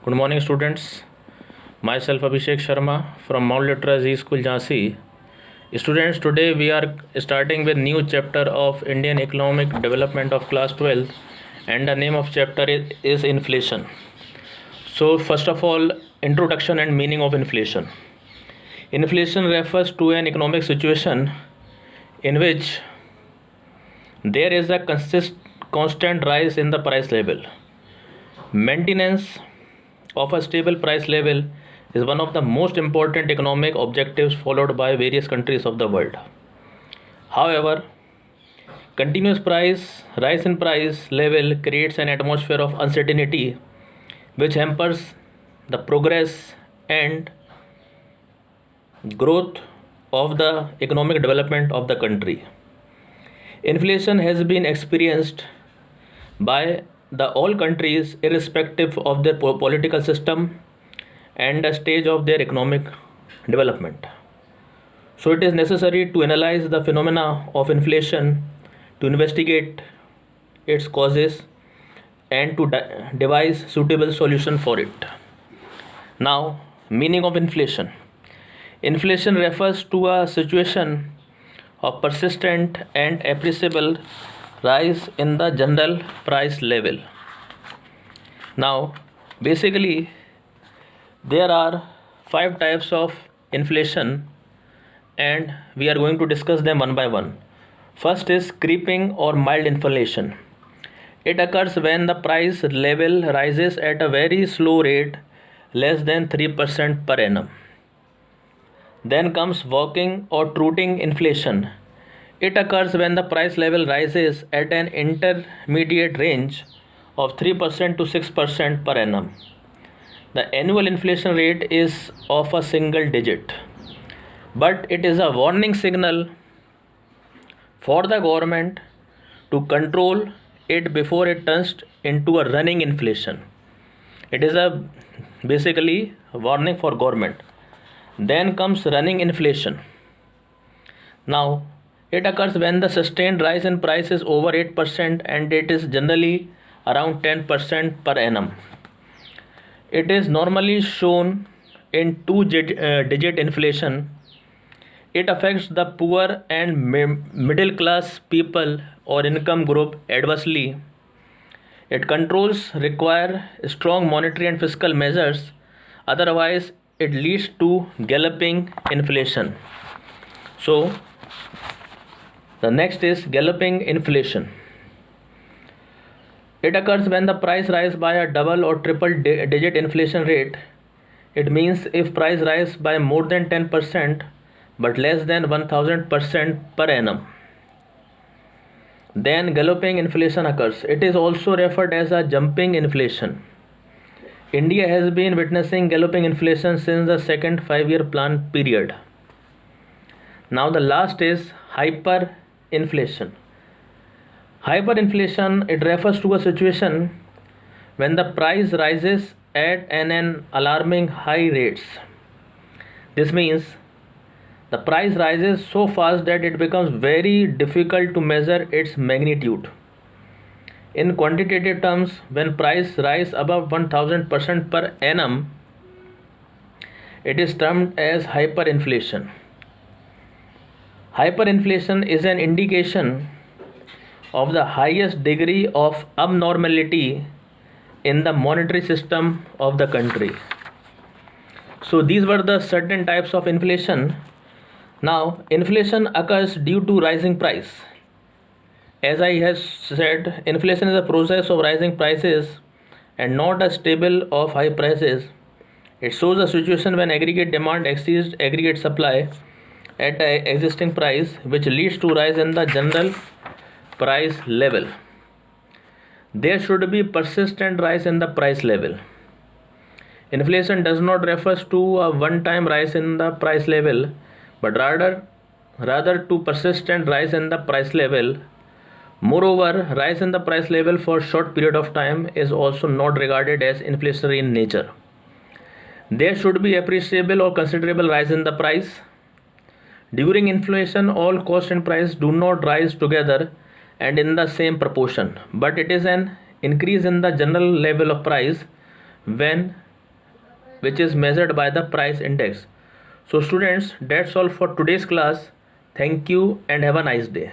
Good morning, students. Myself Abhishek Sharma from Mount Literacy School, Jhansi. Students, today we are starting with new chapter of Indian Economic Development of class 12, and the name of chapter is inflation. So, first of all, introduction and meaning of inflation. Inflation refers to an economic situation in which there is a constant rise in the price level. Maintenance of a stable price level is one of the most important economic objectives followed by various countries of the world. However, continuous rise in price level creates an atmosphere of uncertainty which hampers the progress and growth of the economic development of the country. Inflation has been experienced by the all countries irrespective of their political system and the stage of their economic development. So it is necessary to analyze the phenomena of inflation, to investigate its causes and to devise suitable solution for it. Now, meaning of inflation. Inflation refers to a situation of persistent and appreciable rise in the general price level. Now, basically, there are 5 types of inflation and we are going to discuss them one by one. First is creeping or mild inflation. It occurs when the price level rises at a very slow rate, less than 3% per annum. Then comes walking or trotting inflation. It occurs when the price level rises at an intermediate range of 3% to 6% per annum. The annual inflation rate is of a single digit, but it is a warning signal for the government to control it before it turns into a running inflation. It is basically a warning for government. Then comes running inflation. Now, it occurs when the sustained rise in price is over 8% and it is generally around 10% per annum. It is normally shown in two-digit inflation. It affects the poor and middle class people or income group adversely. Its controls require strong monetary and fiscal measures, otherwise it leads to galloping inflation. So, the next is galloping inflation. It occurs when the price rise by a double or triple digit inflation rate. It means if price rise by more than 10% but less than 1000% per annum. Then galloping inflation occurs. It is also referred as a jumping inflation. India has been witnessing galloping inflation since the second 5-year plan period. Now the last is hyperinflation. Hyperinflation, it refers to a situation when the price rises at an alarming high rates. This means the price rises so fast that it becomes very difficult to measure its magnitude. In quantitative terms, when price rise above 1000% per annum, it is termed as hyperinflation. Hyperinflation is an indication of the highest degree of abnormality in the monetary system of the country. So these were the certain types of inflation. Now, inflation occurs due to rising price. As I have said, inflation is a process of rising prices and not a stable of high prices. It shows a situation when aggregate demand exceeds aggregate supply at an existing price, which leads to rise in the general price level. There should be persistent rise in the price level. Inflation does not refer to a one-time rise in the price level, but rather to persistent rise in the price level. Moreover, rise in the price level for short period of time is also not regarded as inflationary in nature. There should be appreciable or considerable rise in the price. During inflation, all cost and price do not rise together and in the same proportion, but it is an increase in the general level of price when which is measured by the price index. So students, that's all for today's class. Thank you and have a nice day.